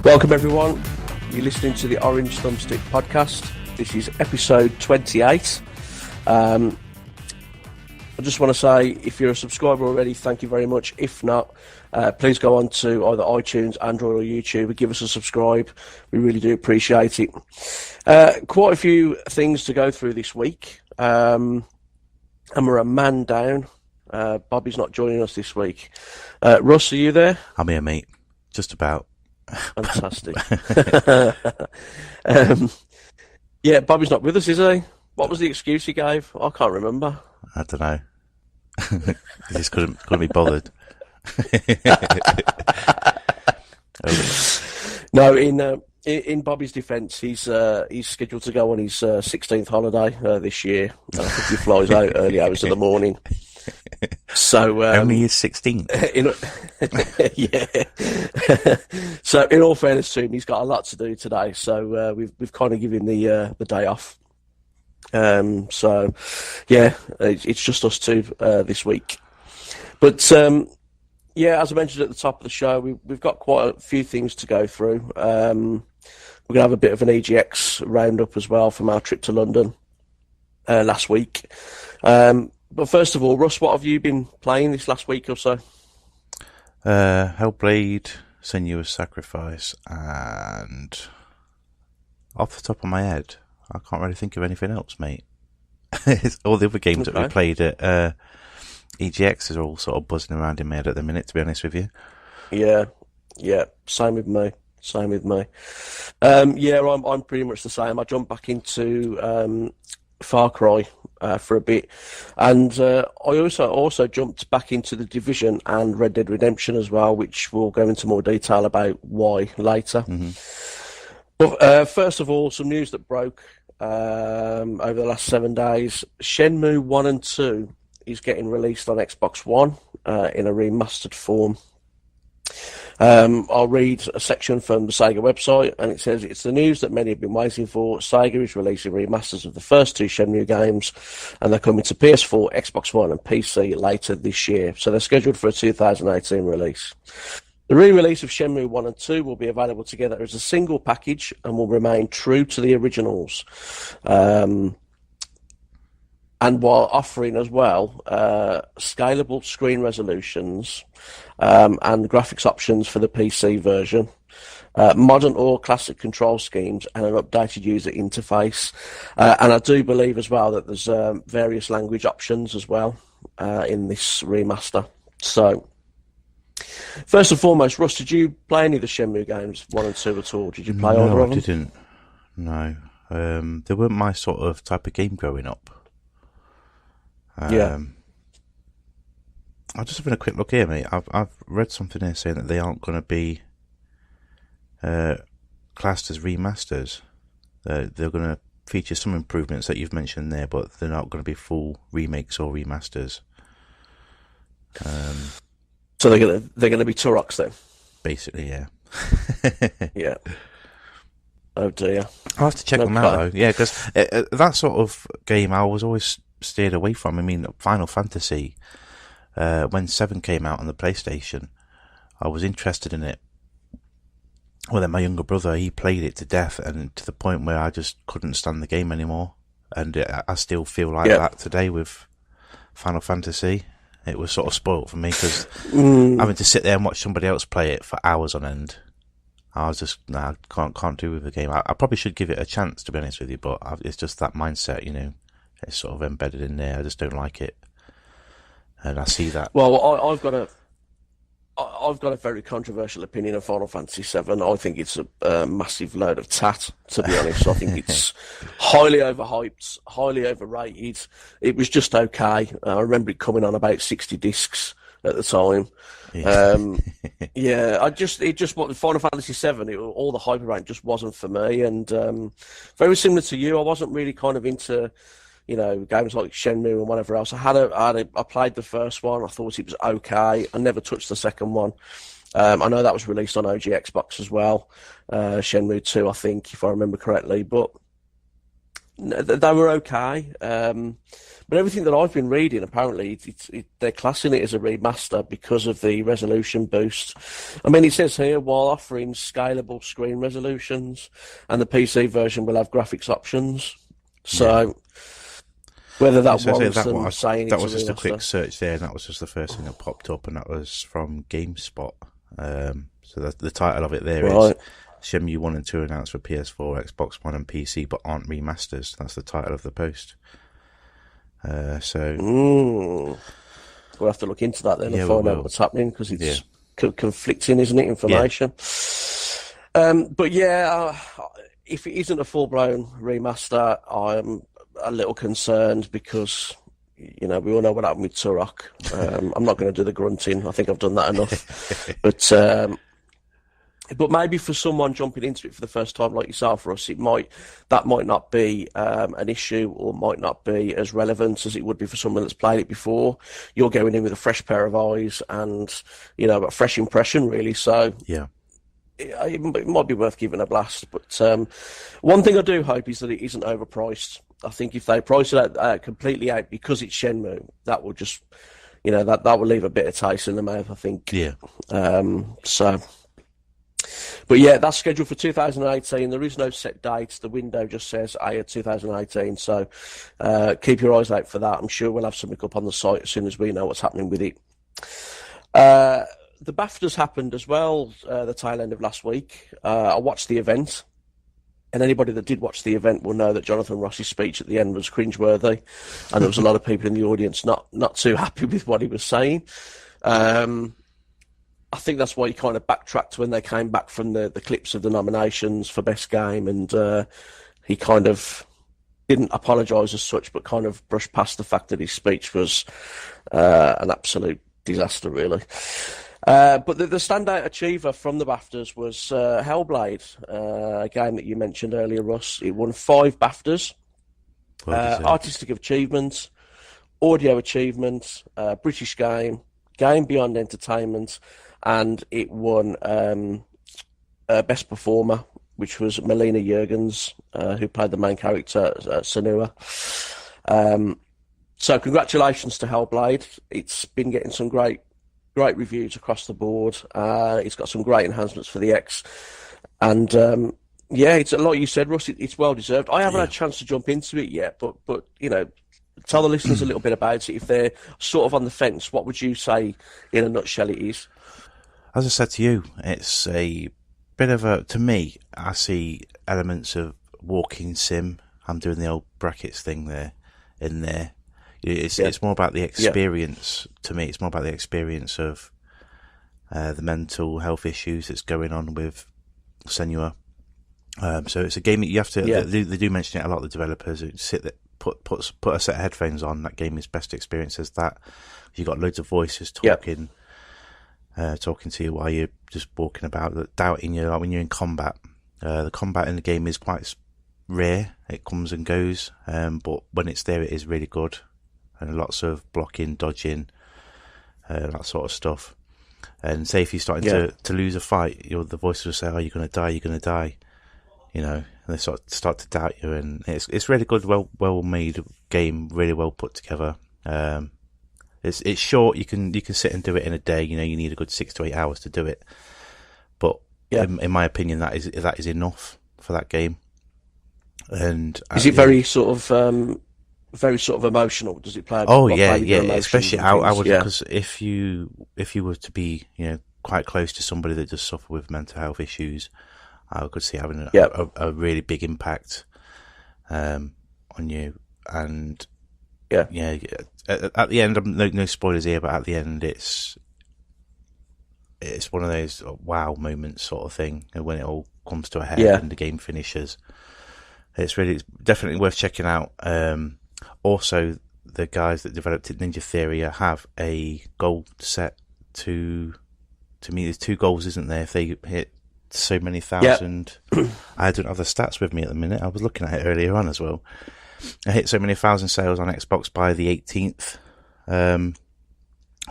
Welcome everyone, you're listening to the Orange Thumbstick Podcast. This is episode 28. I just want to say, if you're a subscriber already, thank you very much. If not, please go on to either iTunes, Android or YouTube and give us a subscribe. We really do appreciate it. Quite a few things to go through this week, and we're a man down. Bobby's not joining us this week. Russ, are you there? I'm here, mate. Just about. Fantastic. Yeah, Bobby's not with us, is he? What was the excuse he gave? I can't remember. I don't know. He just couldn't be bothered. No, in Bobby's defence, he's scheduled to go on his 16th holiday this year. I think he flies out early hours of the morning. So only his 16th. Yeah. So in all fairness to him, he's got a lot to do today. So we've kind of given him the day off. So yeah, it's just us two this week. But yeah, as I mentioned at the top of the show, we've got quite a few things to go through. We're gonna have a bit of an EGX roundup as well from our trip to London last week. But first of all, Russ, what have you been playing this last week or so? Hellblade, Senua's Sacrifice, and off the top of my head, I can't really think of anything else, mate. All the other games that we played at EGX is all sort of buzzing around in my head at the minute, to be honest with you. Yeah, same with me. Yeah, I'm pretty much the same. I jumped back into Far Cry for a bit, and I also jumped back into The Division and Red Dead Redemption as well, which we'll go into more detail about why later. Mm-hmm. But first of all, some news that broke over the last 7 days. Shenmue 1 and 2 is getting released on Xbox One in a remastered form. I'll read a section from the Sega website, and it says, it's the news that many have been waiting for. Sega is releasing remasters of the first two Shenmue games, and they're coming to PS4, Xbox One and PC later this year. So they're scheduled for a 2018 release. The re-release of Shenmue 1 and 2 will be available together as a single package and will remain true to the originals. And while offering as well scalable screen resolutions and graphics options for the PC version, modern or classic control schemes, and an updated user interface. And I do believe as well that there's various language options as well in this remaster. So, first and foremost, Russ, did you play any of the Shenmue games, 1 and 2 at all? Did you play either of them? No, I didn't. No. They weren't my sort of type of game growing up. Yeah. I'll just have a quick look here, mate. I've read something here saying that they aren't going to be classed as remasters. They're going to feature some improvements that you've mentioned there, but they're not going to be full remakes or remasters. So they're going to be Turoks then? Basically, yeah. Yeah. Oh dear. I'll have to check them out though. Yeah, because that sort of game I was always steered away from. I mean, Final Fantasy, when 7 came out on the PlayStation, I was interested in it. Well, then my younger brother, he played it to death, and to the point where I just couldn't stand the game anymore. And I still feel like that today with Final Fantasy. It was sort of spoilt for me because having to sit there and watch somebody else play it for hours on end, I was just, I can't do with the game. I probably should give it a chance, to be honest with you, but it's just that mindset, you know. It's sort of embedded in there. I just don't like it, and I see that. Well, I've got a very controversial opinion of Final Fantasy VII. I think it's a massive load of tat, to be honest. I think it's highly overhyped, highly overrated. It was just okay. I remember it coming on about 60 discs at the time. Yeah, what Final Fantasy VII, all the hype around just wasn't for me. And very similar to you, I wasn't really kind of into, you know, games like Shenmue and whatever else. I played the first one. I thought it was okay. I never touched the second one. I know that was released on OG Xbox as well. Shenmue 2, I think, if I remember correctly. But They were okay, but everything that I've been reading, apparently, they're classing it as a remaster because of the resolution boost. I mean, it says here, while offering scalable screen resolutions, and the PC version will have graphics options. So, whether that warrants them saying that was just a quick search there, and that was just the first thing that popped up, and that was from GameSpot. So the title of it there is Shenmue 1 and 2 announced for PS4, Xbox One and PC, but aren't remasters. That's the title of the post. We'll have to look into that then and find out what's happening, because it's conflicting, isn't it, information? But if it isn't a full-blown remaster, I'm a little concerned because, we all know what happened with Turok. I'm not going to do the grunting. I think I've done that enough. But maybe for someone jumping into it for the first time like yourself, Russ, that might not be an issue, or might not be as relevant as it would be for someone that's played it before. You're going in with a fresh pair of eyes and, a fresh impression, really. So it might be worth giving a blast. But one thing I do hope is that it isn't overpriced. I think if they price it out, completely out because it's Shenmue, that will just, that will leave a bit of taste in the mouth, I think. But that's scheduled for 2018. There is no set date. The window just says 2018. So keep your eyes out for that. I'm sure we'll have something up on the site as soon as we know what's happening with it. The BAFTAs happened as well, the tail end of last week. I watched the event, and anybody that did watch the event will know that Jonathan Ross's speech at the end was cringeworthy, and there was a lot of people in the audience not too happy with what he was saying. I think that's why he kind of backtracked when they came back from the clips of the nominations for Best Game, and he kind of didn't apologise as such, but kind of brushed past the fact that his speech was an absolute disaster, really. But the standout achiever from the BAFTAs was Hellblade, a game that you mentioned earlier, Russ. It won 5 BAFTAs. Artistic Achievement, Audio Achievement, British Game, Game Beyond Entertainment, and it won Best Performer, which was Melina Jurgens, who played the main character, Senua. So congratulations to Hellblade. It's been getting some great reviews across the board. It's got some great enhancements for the X. And it's like you said, Russ, it's well deserved. I haven't had a chance to jump into it yet, but tell the listeners a little bit about it. If they're sort of on the fence, what would you say in a nutshell it is? As I said to you, it's a bit of to me, I see elements of walking sim. I'm doing the old brackets thing in there. It's more about the experience to me. It's more about the experience of the mental health issues that's going on with Senua. So it's a game that you have to. They do mention it a lot. The developers who sit there, put a set of headphones on. That game is best experience as that. You got loads of voices talking. Talking to you while you're just walking about, doubting you, like when you're in combat. The combat in the game is quite rare. It comes and goes, but when it's there, it is really good. And lots of blocking, dodging, that sort of stuff. And say if you're starting to lose a fight, the voice will say, "Oh, you're going to die, you're going to die." And they start to doubt you. And it's really good, well made game, really well put together. It's short. You can sit and do it in a day. You need a good 6 to 8 hours to do it. But in my opinion, that is enough for that game. And is it very sort of emotional? Does it play? Especially I would, because if you were to be quite close to somebody that does suffer with mental health issues, I could see having a really big impact on you. And at the end, no spoilers here, but at the end, it's one of those wow moments sort of thing, when it all comes to a head and the game finishes. It's definitely worth checking out. Also, the guys that developed it, Ninja Theory, have a goal set to me. There's 2 goals, isn't there? If they hit so many thousand, I don't have the stats with me at the minute. I was looking at it earlier on as well. I hit so many thousand sales on Xbox by the 18th.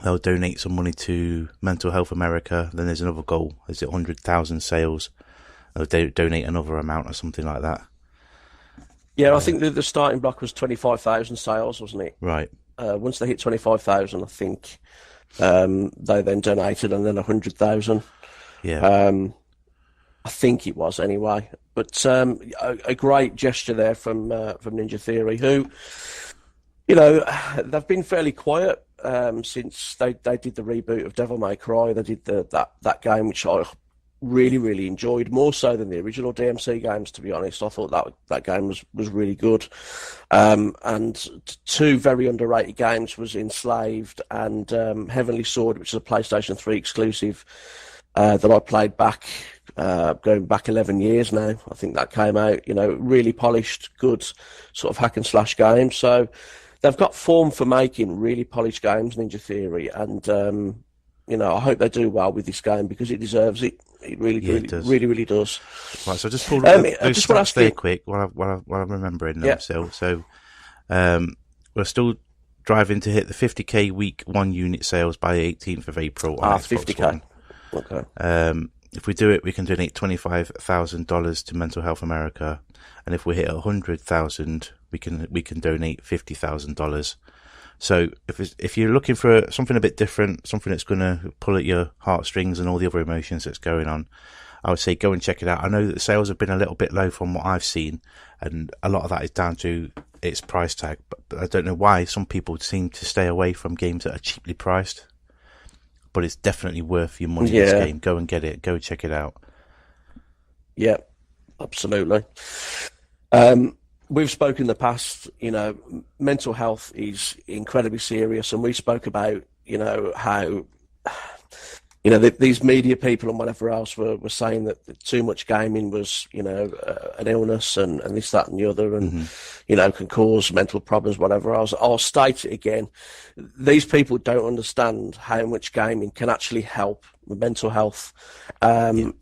They'll donate some money to Mental Health America. Then there's another goal. Is it 100,000 sales? They'll donate another amount or something like that. Yeah, I think the starting block was 25,000 sales, wasn't it? Right. Once they hit 25,000, I think they then donated, and then 100,000. Yeah. I think it was anyway. But a great gesture there from Ninja Theory, who, they've been fairly quiet since they did the reboot of Devil May Cry. They did that game, which I really, really enjoyed, more so than the original DMC games, to be honest. I thought that game was really good. And two very underrated games was Enslaved and Heavenly Sword, which is a PlayStation 3 exclusive that I played back, going back 11 years now. I think that came out, really polished, good sort of hack and slash game. So they've got form for making really polished games, Ninja Theory, and I hope they do well with this game because it deserves it. It really does. Right, so just pull up those just want to stats ask there you, quick while I'm remembering them yeah, still. So we're still driving to hit the 50k week 1 unit sales by the 18th of April on Xbox 50k. One. Okay. If we do it, we can donate $25,000 to Mental Health America, and if we hit 100,000, we can donate $50,000. So if you're looking for something a bit different, something that's going to pull at your heartstrings and all the other emotions that's going on, I would say go and check it out. I know that the sales have been a little bit low from what I've seen, and a lot of that is down to its price tag. But I don't know why some people seem to stay away from games that are cheaply priced. But it's definitely worth your money. This game. Go and get it. Go check it out. Yeah, absolutely. We've spoken in the past, mental health is incredibly serious, and we spoke about, how, these media people and whatever else were saying that too much gaming was, an illness and this, that, and the other, and, can cause mental problems, whatever else. I'll state it again. These people don't understand how much gaming can actually help with mental health. And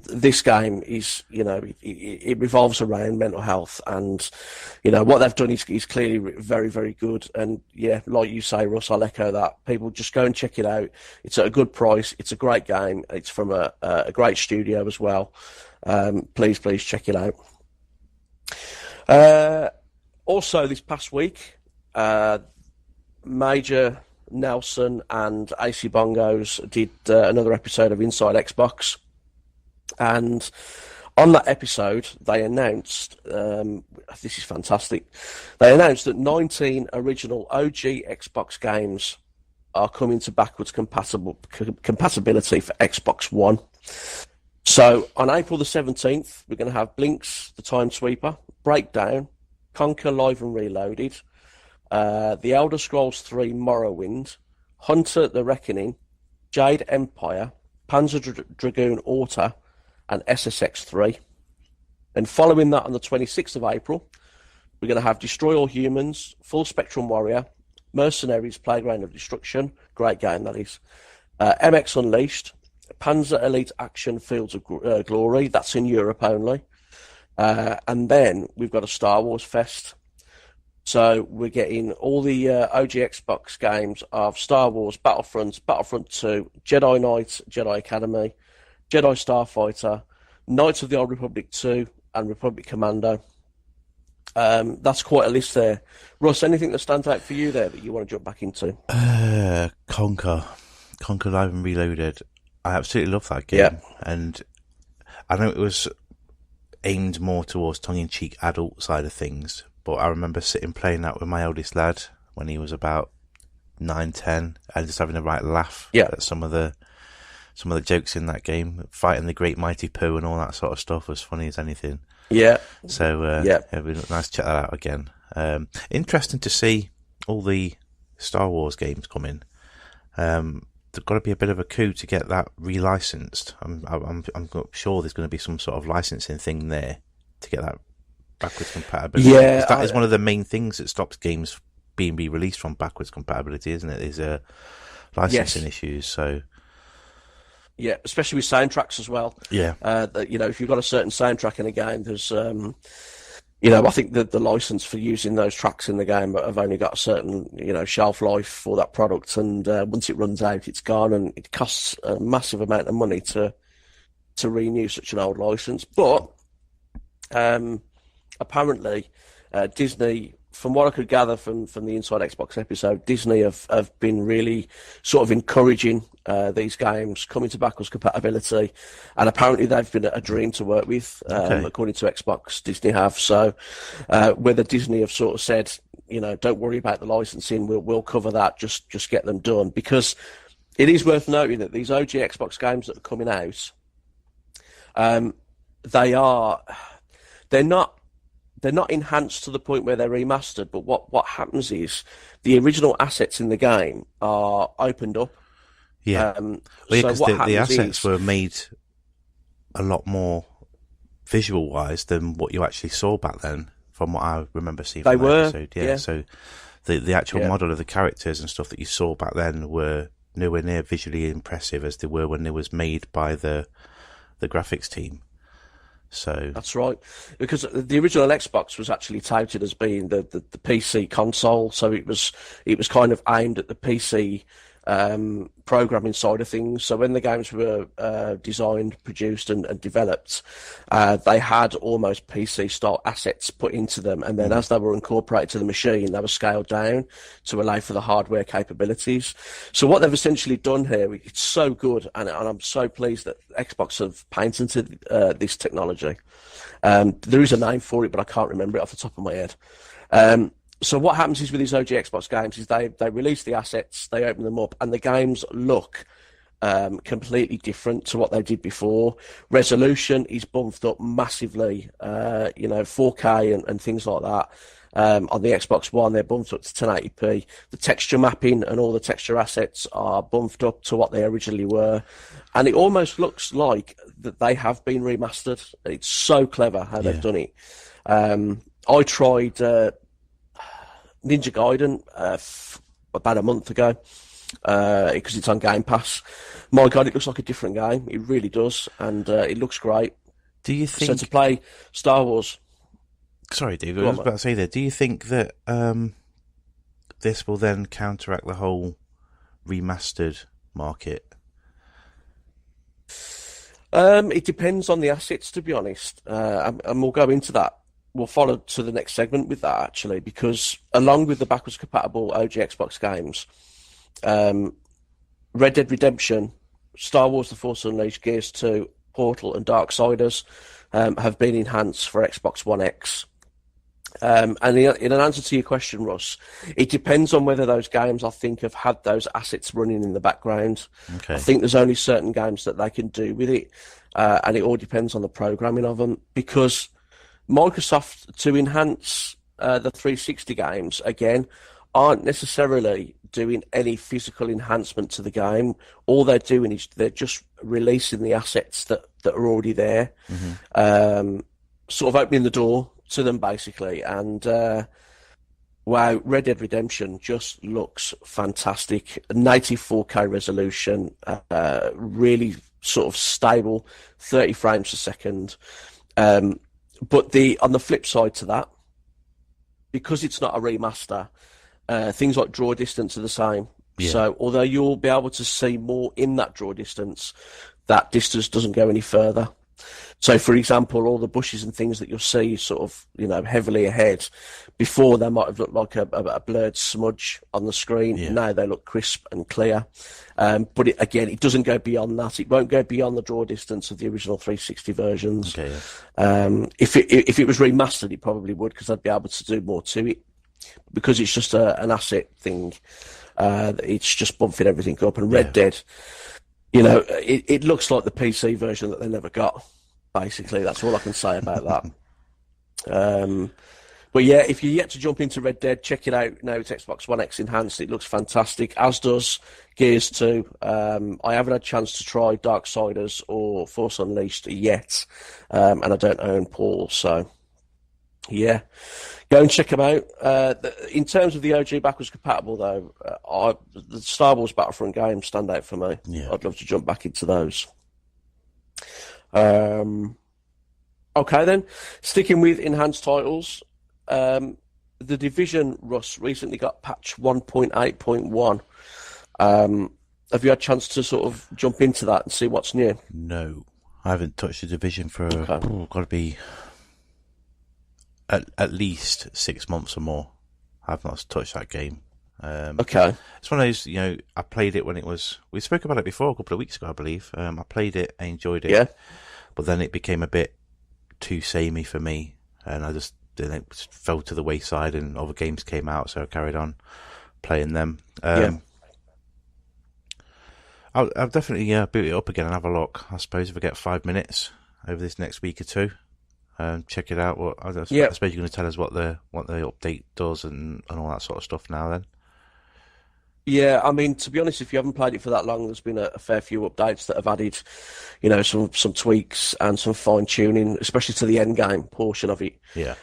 this game is, it revolves around mental health, and, what they've done is clearly very, very good. And yeah, like you say, Russ, I'll echo that. People just go and check it out. It's at a good price. It's a great game. It's from a great studio as well. Please check it out. Also this past week, Major Nelson and AC Bongos did another episode of Inside Xbox, and on that episode they announced, this is fantastic, they announced that 19 original OG Xbox games are coming to backwards compatibility for Xbox One. So on April the 17th, we're going to have Blinks, the Time Sweeper, Breakdown, Conquer Live and Reloaded, The Elder Scrolls 3 Morrowind, Hunter the Reckoning, Jade Empire, Panzer Dragoon Auto, and SSX 3. And following that on the 26th of April, we're going to have Destroy All Humans, Full Spectrum Warrior, Mercenaries Playground of Destruction, great game that is, MX Unleashed, Panzer Elite Action Fields of Glory, that's in Europe only. And then we've got a Star Wars Fest. So we're getting all the OG Xbox games of Star Wars, Battlefront 2, Jedi Knight, Jedi Academy, Jedi Starfighter, Knights of the Old Republic 2, and Republic Commando. That's quite a list there. Russ, anything that stands out for you there that you want to jump back into? Conquer Live and Reloaded. I absolutely love that game. Yeah. And I know it was aimed more towards tongue-in-cheek adult side of things, but I remember sitting playing that with my eldest lad when he was about 9, 10, and just having a right laugh at some of the jokes in that game. Fighting the Great Mighty Pooh and all that sort of stuff was funny as anything. Yeah. So it'd be nice to check that out again. Interesting to see all the Star Wars games come in. There's got to be a bit of a coup to get that relicensed. I'm sure there's going to be some sort of licensing thing there to get that backwards compatibility. Yeah, that is one of the main things that stops games being re-released from backwards compatibility, isn't it? Is licensing issues. So yeah, especially with soundtracks as well. Yeah, if you've got a certain soundtrack in a game, there's I think that the license for using those tracks in the game have only got a certain, shelf life for that product, and once it runs out, it's gone, and it costs a massive amount of money to renew such an old license. But apparently, Disney, from what I could gather from the Inside Xbox episode, Disney have been really sort of encouraging these games coming to backwards compatibility, and apparently they've been a dream to work with, according to Xbox. Disney have. So whether Disney have sort of said, don't worry about the licensing, we'll cover that, just get them done, because it is worth noting that these OG Xbox games that are coming out, they're not enhanced to the point where they're remastered, but what happens is the original assets in the game are opened up. Yeah. Because the assets were made a lot more visual-wise than what you actually saw back then, from what I remember seeing from the episode. Yeah. So the actual model of the characters and stuff that you saw back then were nowhere near visually impressive as they were when they was made by the graphics team. So that's right, because the original Xbox was actually touted as being the PC console, so it was kind of aimed at the PC programming side of things. So when the games were designed, produced, and developed, they had almost PC style assets put into them, and then as they were incorporated to the machine, they were scaled down to allow for the hardware capabilities. So what they've essentially done here, it's so good, and I'm so pleased that Xbox have patented this technology. There is a name for it, but I can't remember it off the top of my head. So what happens is with these OG Xbox games is they release the assets, they open them up, and the games look completely different to what they did before. Resolution is bumped up massively, 4K and things like that. On the Xbox One, they're bumped up to 1080p. The texture mapping and all the texture assets are bumped up to what they originally were. And it almost looks like that they have been remastered. It's so clever how they've done it. I tried Ninja Gaiden about a month ago because it's on Game Pass. My God, it looks like a different game. It really does, and it looks great. Do you think... So to play Star Wars... Sorry, Dave, I was about to say there. Do you think that this will then counteract the whole remastered market? It depends on the assets, to be honest, and we'll go into that. We'll follow to the next segment with that, actually, because along with the backwards compatible OG Xbox games, Red Dead Redemption, Star Wars The Force Unleashed, Gears 2, Portal, and Darksiders have been enhanced for Xbox One X. And in an answer to your question, Russ, it depends on whether those games, I think, have had those assets running in the background. Okay. I think there's only certain games that they can do with it, and it all depends on the programming of them, because Microsoft, to enhance the 360 games, again, aren't necessarily doing any physical enhancement to the game. All they're doing is they're just releasing the assets that are already there, sort of opening the door to them, basically. And wow, Red Dead Redemption just looks fantastic. Native 4K resolution, really sort of stable, 30 frames a second. But on the flip side to that, because it's not a remaster, things like draw distance are the same. Yeah. So although you'll be able to see more in that draw distance, that distance doesn't go any further. So, for example, all the bushes and things that you'll see sort of, heavily ahead, before they might have looked like a blurred smudge on the screen. Yeah. Now they look crisp and clear. But it doesn't go beyond that. It won't go beyond the draw distance of the original 360 versions. Okay, yeah. If it was remastered, it probably would, because they'd be able to do more to it. Because it's just an asset thing, it's just bumping everything up. And Red Dead, it looks like the PC version that they never got. Basically, that's all I can say about that. But yeah, if you're yet to jump into Red Dead, check it out. Now it's Xbox One X enhanced. It looks fantastic, as does Gears 2. I haven't had a chance to try Darksiders or Force Unleashed yet, and I don't own Paul, so yeah, go and check them out. In terms of the OG backwards compatible, though, the Star Wars Battlefront games stand out for me. Yeah. I'd love to jump back into those. Okay then, sticking with enhanced titles, the Division, Russ, recently got patch 1.8.1. Have you had a chance to sort of jump into that and see what's new? No, I haven't touched the Division for, got to be at least 6 months or more. I've not touched that game. Okay. It's one of those, I played it when it was, we spoke about it before a couple of weeks ago, I believe. I played it, I enjoyed it. Yeah. But then it became a bit too samey for me, and I just fell to the wayside, and other games came out, so I carried on playing them. I'll definitely boot it up again and have a look. I suppose if I get 5 minutes over this next week or two, check it out. I suppose you're going to tell us what the update does and all that sort of stuff now. Then. Yeah, I mean, to be honest, if you haven't played it for that long, there's been a fair few updates that have added, some tweaks and some fine tuning, especially to the end game portion of it. Yeah.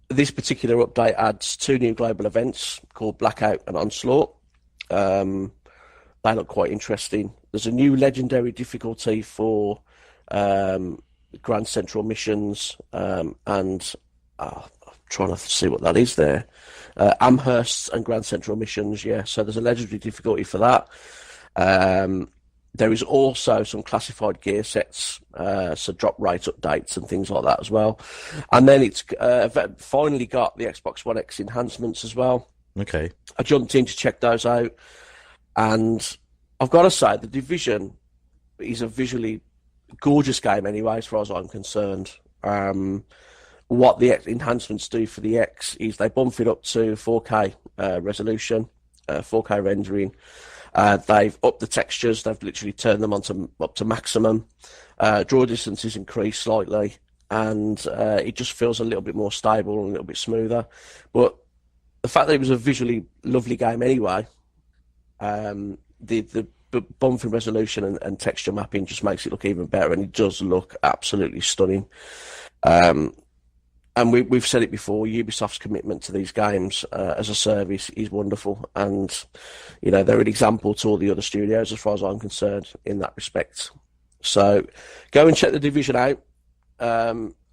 This particular update adds 2 new global events called Blackout and Onslaught. They look quite interesting. There's a new legendary difficulty for Grand Central missions, and I'm trying to see what that is there. Amherst and Grand Central missions, yeah. So there's a legendary difficulty for that. There is also some classified gear sets, so drop rate updates and things like that as well. And then it's finally got the Xbox One X enhancements as well. Okay. I jumped in to check those out, and I've got to say, The Division is a visually gorgeous game anyway, as far as I'm concerned. What the enhancements do for the X is they bump it up to 4K resolution, 4K rendering. They've upped the textures. They've literally turned them up to maximum. Draw distance is increased slightly, and it just feels a little bit more stable and a little bit smoother. But the fact that it was a visually lovely game anyway, the bump in resolution and texture mapping just makes it look even better, and it does look absolutely stunning. And we've said it before, Ubisoft's commitment to these games as a service is wonderful. And, they're an example to all the other studios as far as I'm concerned in that respect. So go and check The Division out.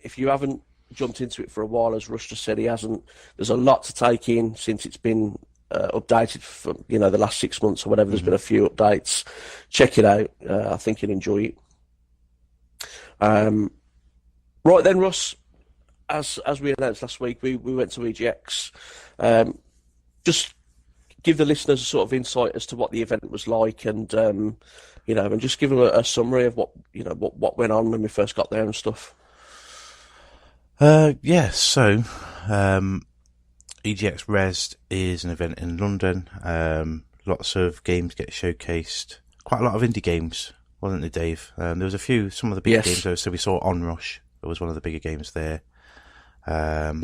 If you haven't jumped into it for a while, as Rush just said, he hasn't. There's a lot to take in since it's been updated for, the last 6 months or whatever. There's been a few updates. Check it out. I think you'll enjoy it. Right then, Russ. As we announced last week, we went to EGX. Just give the listeners a sort of insight as to what the event was like, and and just give them a summary of what went on when we first got there and stuff. So EGX Res is an event in London. Lots of games get showcased. Quite a lot of indie games, wasn't there, Dave? There was some of the big games though. So we saw Onrush. It was one of the bigger games there. That's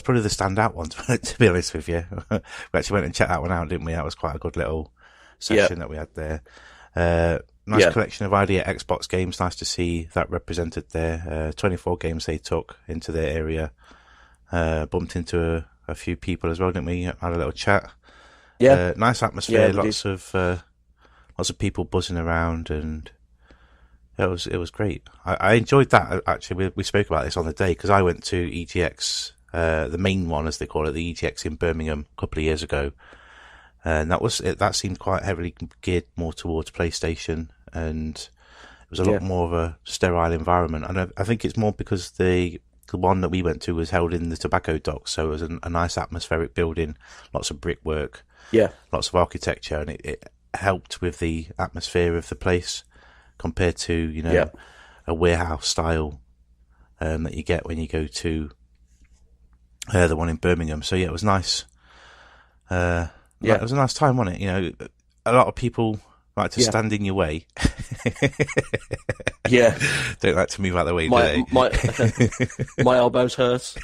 probably the standout one, to be honest with you. We actually went and checked that one out, didn't we? That was quite a good little session that we had there. Nice collection of idea Xbox games. Nice to see that represented there. 24 games they took into their area. Bumped into a few people as well, didn't we? Had a little chat. Yeah. Nice atmosphere. Lots of people buzzing around, and it was great. I enjoyed that. Actually, we spoke about this on the day because I went to EGX, the main one as they call it, the EGX in Birmingham a couple of years ago, and that seemed quite heavily geared more towards PlayStation, and it was a lot more of a sterile environment. And I think it's more because the one that we went to was held in the tobacco docks, so it was a nice atmospheric building, lots of brickwork, lots of architecture, and it helped with the atmosphere of the place. Compared to, a warehouse style that you get when you go to the one in Birmingham. So, it was nice. It was a nice time, wasn't it? A lot of people like to stand in your way. Don't like to move out of the way, do they? My elbows hurt.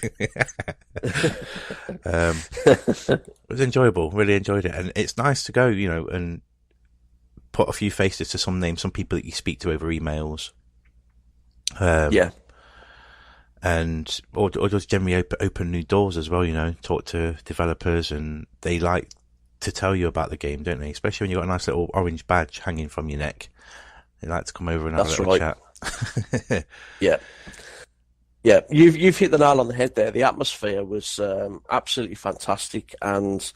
It was enjoyable. Really enjoyed it. And it's nice to go, and put a few faces to some names, some people that you speak to over emails. And or just generally open new doors as well, talk to developers, and they like to tell you about the game, don't they? Especially when you've got a nice little orange badge hanging from your neck. They like to come over and have a little chat. Yeah, you've hit the nail on the head there. The atmosphere was absolutely fantastic, and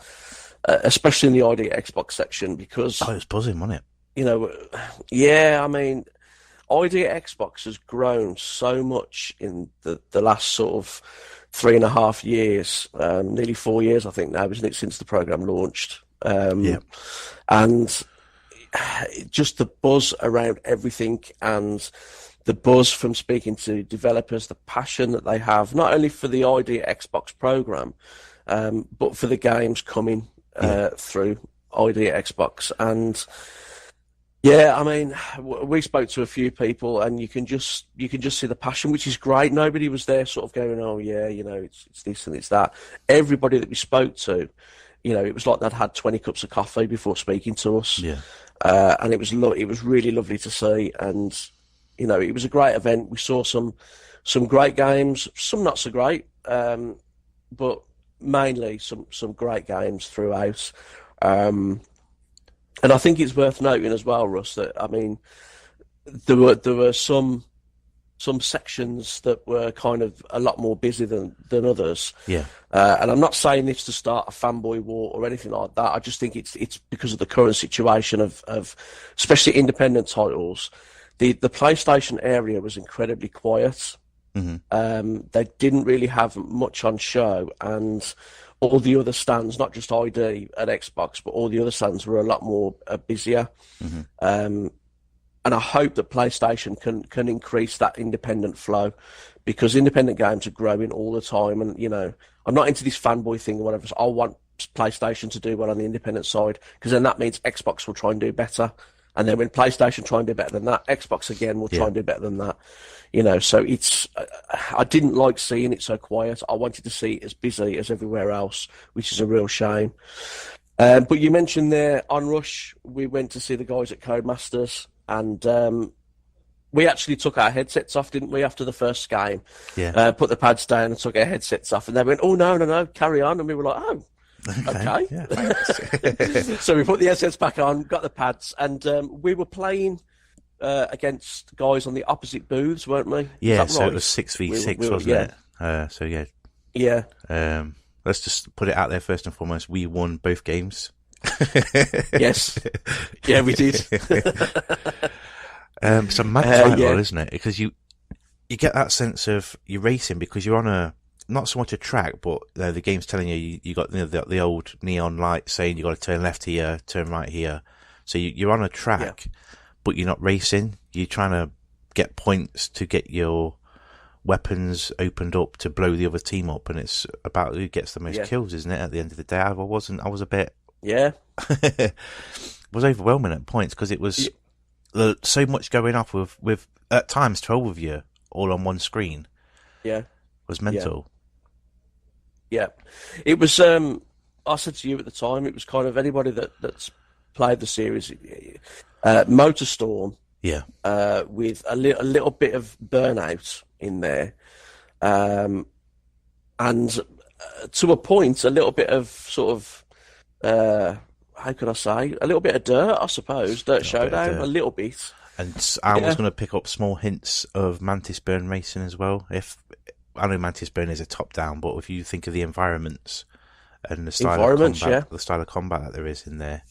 especially in the ID Xbox section, because it was buzzing, wasn't it? I mean, ID at Xbox has grown so much in the last sort of 3.5 years, nearly 4 years, I think now, isn't it, since the program launched? And just the buzz around everything, and the buzz from speaking to developers, the passion that they have, not only for the ID at Xbox program, but for the games coming through ID at Xbox. And yeah, I mean, we spoke to a few people, and you can just see the passion, which is great. Nobody was there sort of going, "Oh yeah, it's this and it's that." Everybody that we spoke to, it was like they'd had 20 cups of coffee before speaking to us. Yeah. And it was really lovely to see, and it was a great event. We saw some great games, some not so great, but mainly some great games throughout. And I think it's worth noting as well, Russ, that I mean, there were some sections that were kind of a lot more busy than others. Yeah. And I'm not saying this to start a fanboy war or anything like that. I just think it's because of the current situation of especially independent titles. The PlayStation area was incredibly quiet. Mm-hmm. They didn't really have much on show, and all the other stands, not just ID at Xbox, but all the other stands were a lot more busier. Mm-hmm. And I hope that PlayStation can increase that independent flow, because independent games are growing all the time. And, I'm not into this fanboy thing or whatever. So I want PlayStation to do well on the independent side, because then that means Xbox will try and do better. And then when PlayStation try and do better than that, Xbox again will try and do better than that. So I didn't like seeing it so quiet. I wanted to see it as busy as everywhere else, which is a real shame. But you mentioned there, on Rush, we went to see the guys at Codemasters, and we actually took our headsets off, didn't we, after the first game? Yeah. Put the pads down and took our headsets off, and they went, "Oh, no, carry on." And we were like, "Oh, okay." Yeah, So we put the headsets back on, got the pads, and we were playing against guys on the opposite booths, weren't we? Yeah, so it was 6v6, wasn't it? So yeah. Yeah. Let's just put it out there first and foremost. We won both games. Yes. Yeah, we did. It's a mad title, isn't it? Because you get that sense of you're racing because you're on not so much a track, but the game's telling you got the old neon light saying you got to turn left here, turn right here. So you're on a track, but you're not racing. You're trying to get points to get your weapons opened up to blow the other team up, and it's about who gets the most kills, isn't it? At the end of the day, I was a bit was overwhelming at points, because it was so much going off with at times 12 of you all on one screen. Was mental. It was I said to you at the time, it was kind of anybody that's played the series, Motorstorm, with a little bit of Burnout in there, and to a point, a little bit of sort of how could I say, a little bit of Dirt, I suppose, Dirt Showdown, a little bit. And I was going to pick up small hints of Mantis Burn Racing as well. If I know Mantis Burn is a top down, but if you think of the environments and the style of combat that there is in there.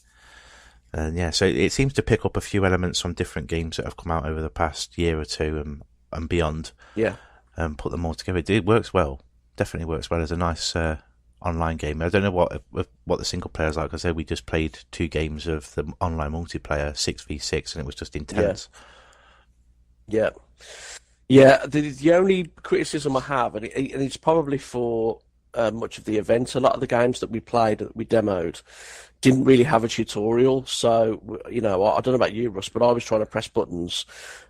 And so it seems to pick up a few elements from different games that have come out over the past year or two and beyond. And put them all together. It works well. Definitely works well as a nice online game. I don't know what the single player is like. I said we just played 2 games of the online multiplayer, 6v6, and it was just intense. The only criticism I have, and it's probably for much of the event, a lot of the games that we played, that we demoed, didn't really have a tutorial. So, I don't know about you, Russ, but I was trying to press buttons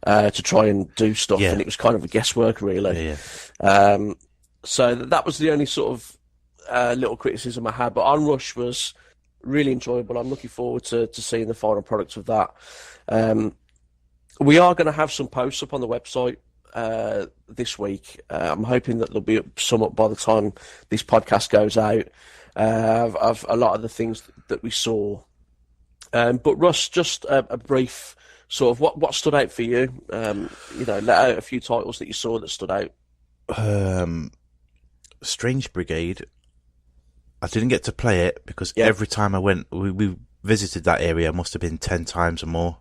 to try and do stuff, and it was kind of a guesswork, really. So that was the only sort of little criticism I had. But Onrush was really enjoyable. I'm looking forward to seeing the final product of that. We are going to have some posts up on the website this week. I'm hoping that there'll be some up by the time this podcast goes out, of a lot of the things that we saw. But Russ, just a brief sort of what stood out for you. Let out a few titles that you saw that stood out. Strange Brigade. I didn't get to play it because every time I went, we visited that area, must have been 10 times or more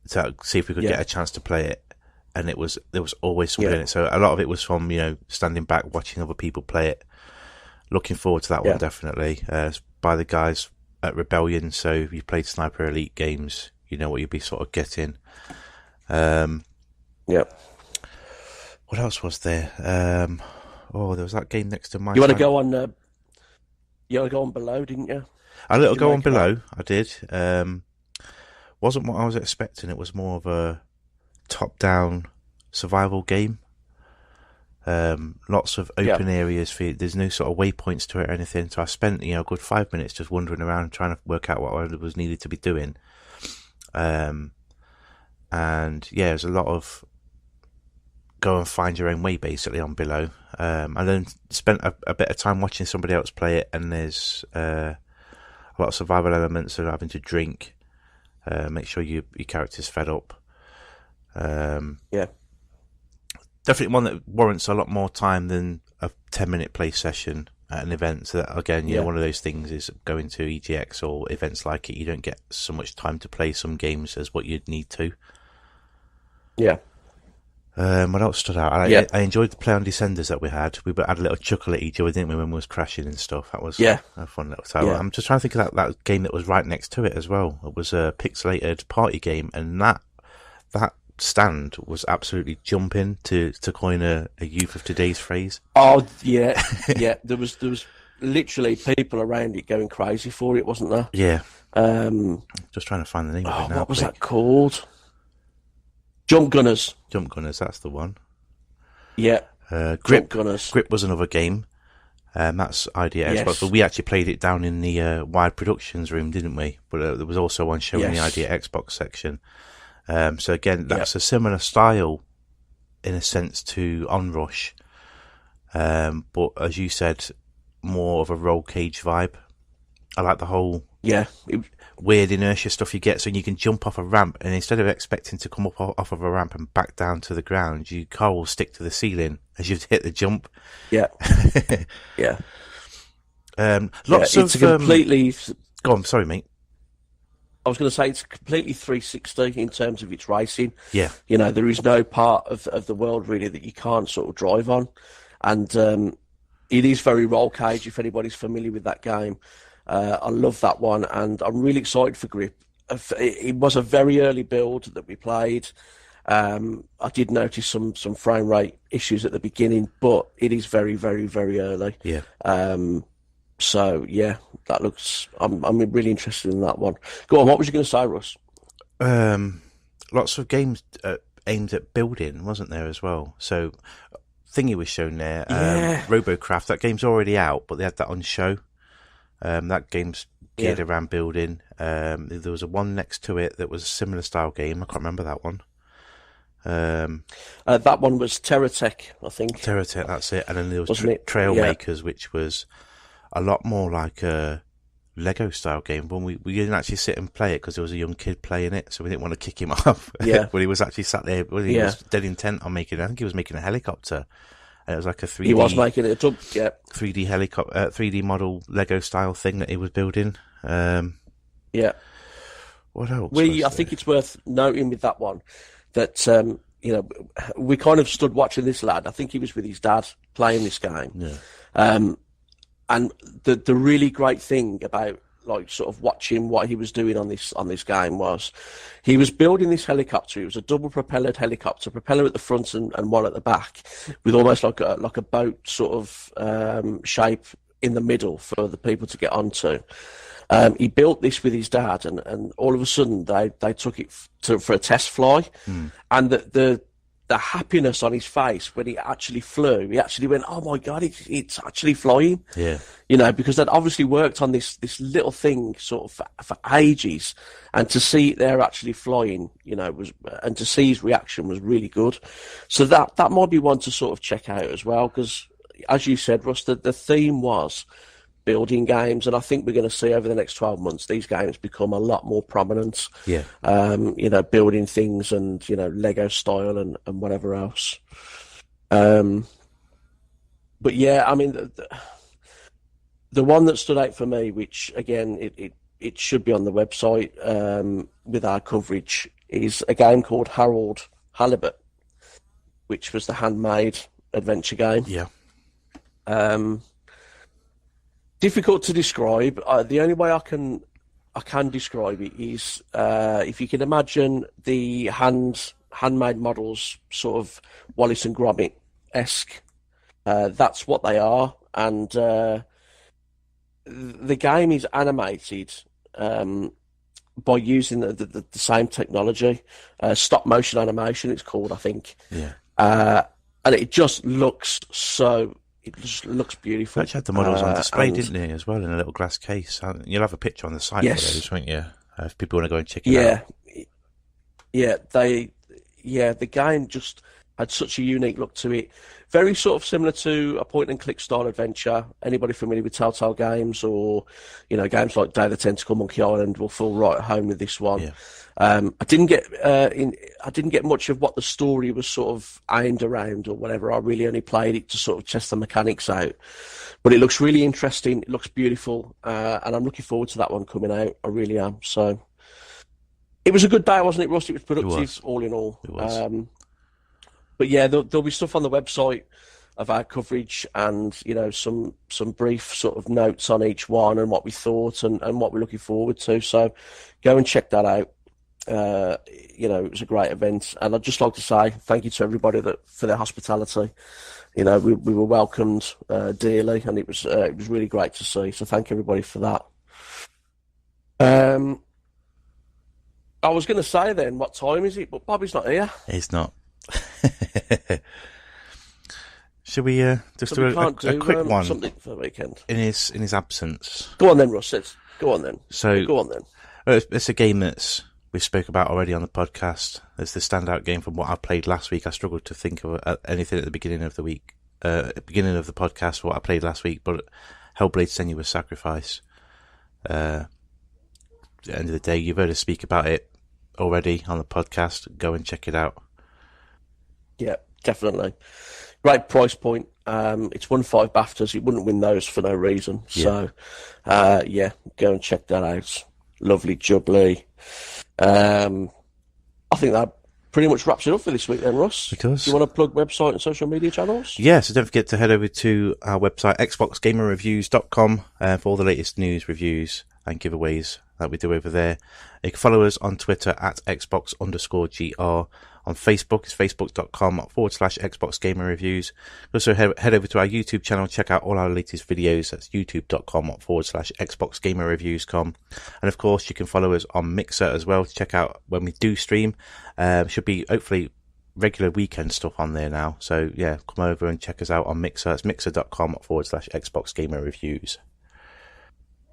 to see if we could get a chance to play it. and there was always something in it. So a lot of it was from standing back, watching other people play it. Looking forward to that one definitely. It's by the guys at Rebellion. So if you played Sniper Elite games, you know what you'd be sort of getting. What else was there? There was that game next to mine. You want to go on? You want to go on Below, didn't you? A little go on Below. I did. Wasn't what I was expecting. It was more of a top-down survival game. Lots of open areas for you. There's no sort of waypoints to it or anything. So I spent a good 5 minutes just wandering around trying to work out what I was needed to be doing. And there's a lot of go and find your own way basically on Below. I then spent a bit of time watching somebody else play it, and there's a lot of survival elements of having to drink, make sure your character's fed up. Definitely one that warrants a lot more time than a 10-minute play session at an event. So that, again, one of those things is going to EGX or events like it. You don't get so much time to play some games as what you'd need to. Yeah. What else stood out? I enjoyed the play on Descenders that we had. We had a little chuckle at each other, didn't we, when we was crashing and stuff? That was a fun little time. I'm just trying to think of that game that was right next to it as well. It was a pixelated party game, and that stand was absolutely jumping, to coin a youth of today's phrase. Oh yeah, There was literally people around it going crazy for it, wasn't there? Yeah. Just trying to find the name of it now. What was that called? Jump Gunners. Jump Gunners, that's the one. Yeah. Grip Gunners. Grip was another game. That's Idea Xbox, but we actually played it down in the Wide Productions room, didn't we? But there was also one show in the Idea Xbox section. So again, that's a similar style in a sense to Onrush, but as you said, more of a roll cage vibe. I like the whole weird inertia stuff you get, so you can jump off a ramp, and instead of expecting to come up off of a ramp and back down to the ground, your car will stick to the ceiling as you hit the jump. Yeah. Lots of it's completely. Go on, sorry, mate. I was going to say it's completely 360 in terms of its racing. Yeah. There is no part of the world really that you can't sort of drive on. And it is very roll cage, if anybody's familiar with that game. I love that one, and I'm really excited for Grip. It was a very early build that we played. I did notice some frame rate issues at the beginning, but it is very, very, very early. Yeah. So that looks. I'm really interested in that one. Go on. What was you going to say, Russ? Lots of games aimed at building, wasn't there as well? So, Thingy was shown there. Robocraft. That game's already out, but they had that on show. That game's geared around building. There was a one next to it that was a similar style game. I can't remember that one. That one was TerraTech, I think. TerraTech, that's it. And then there was Trailmakers, which was a lot more like a Lego style game. But we didn't actually sit and play it because there was a young kid playing it, so we didn't want to kick him off. Yeah. But he was actually sat there. Well, he was dead intent on making. I think he was making a helicopter, and it was like a 3D. He was making it a 3D helicopter, 3D model Lego style thing that he was building. What else? I think it's worth noting with that one that we kind of stood watching this lad. I think he was with his dad playing this game. Yeah. And the really great thing about like sort of watching what he was doing on this game was he was building this helicopter. It was a double propellered helicopter, propeller at the front and one at the back, with almost like a boat sort of shape in the middle for the people to get onto. He built this with his dad, and all of a sudden they took it for a test fly, and the happiness on his face when he actually flew, he actually went, "Oh my God, it's actually flying!" Yeah, because they'd obviously worked on this little thing sort of for ages, and to see it there actually flying, and to see his reaction was really good. So that might be one to sort of check out as well, because as you said, Russ, the theme was building games, and I think we're going to see over the next 12 months these games become a lot more prominent. Yeah. Building things and Lego style and whatever else. But yeah, I mean the one that stood out for me, which again it should be on the website with our coverage, is a game called Harold Halibut. which was the handmade adventure game. Yeah. Difficult to describe. The only way I can describe it is if you can imagine the handmade models, sort of Wallace and Gromit-esque. That's what they are, and the game is animated by using the same technology, stop motion animation. It's called, I think. Yeah. And it just looks so. It just looks beautiful. Actually had the models on display, didn't they, as well, in a little glass case? You'll have a picture on the site for those, won't you? If people want to go and check it out. The game just had such a unique look to it. Very sort of similar to a point-and-click style adventure. Anybody familiar with Telltale games or, games like Day of the Tentacle, Monkey Island will feel right at home with this one. Yeah. I didn't get much of what the story was sort of aimed around or whatever. I really only played it to sort of test the mechanics out. But it looks really interesting. It looks beautiful, and I'm looking forward to that one coming out. I really am. So it was a good day, wasn't it, Russ? It was productive, all in all. It was. But yeah, there'll be stuff on the website of our coverage and, some brief sort of notes on each one and what we thought and what we're looking forward to. So go and check that out. It was a great event, and I'd just like to say thank you to everybody for their hospitality. We were welcomed dearly, and it was really great to see. So thank everybody for that. I was going to say then, what time is it? But Bobby's not here. He's not. Should we just do a quick one? Something for the weekend in his absence. Go on then, Russ. Go on then. Go on then. It's a game that's we spoke about already on the podcast. It's the standout game from what I played last week. I struggled to think of anything at the beginning of the week, beginning of the podcast, what I played last week. But Hellblade: Senua's Sacrifice. At the end of the day, you've heard us speak about it already on the podcast. Go and check it out. Yeah, definitely. Great price point. It's won 5 BAFTAs. It wouldn't win those for no reason. Yeah. So, go and check that out. Lovely jubbly. I think that pretty much wraps it up for this week then, Russ. Do you want to plug website and social media channels? Yeah, so don't forget to head over to our website, xboxgamerreviews.com, for all the latest news, reviews, and giveaways that we do over there. You can follow us on Twitter at Xbox_GR. On Facebook, it's facebook.com/XboxGamerReviews. Also head over to our YouTube channel, check out all our latest videos. That's youtube.com/XboxGamerReviews.com. And of course, you can follow us on Mixer as well to check out when we do stream. Should be hopefully regular weekend stuff on there now. So yeah, come over and check us out on Mixer. It's mixer.com/XboxGamerReviews.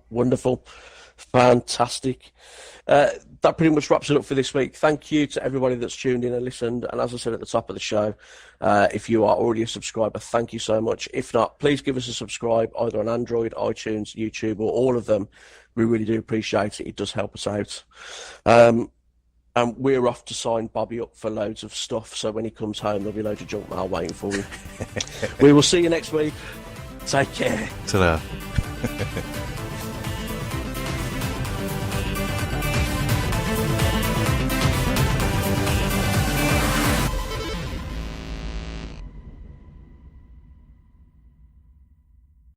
Wonderful. Fantastic. That pretty much wraps it up for this week. Thank you to everybody that's tuned in and listened. And as I said at the top of the show, if you are already a subscriber, thank you so much. If not, please give us a subscribe either on Android, iTunes, YouTube, or all of them. We really do appreciate it. It does help us out. And we're off to sign Bobby up for loads of stuff. So when he comes home, there'll be loads of junk mail waiting for him. We will see you next week. Take care. Ta-da.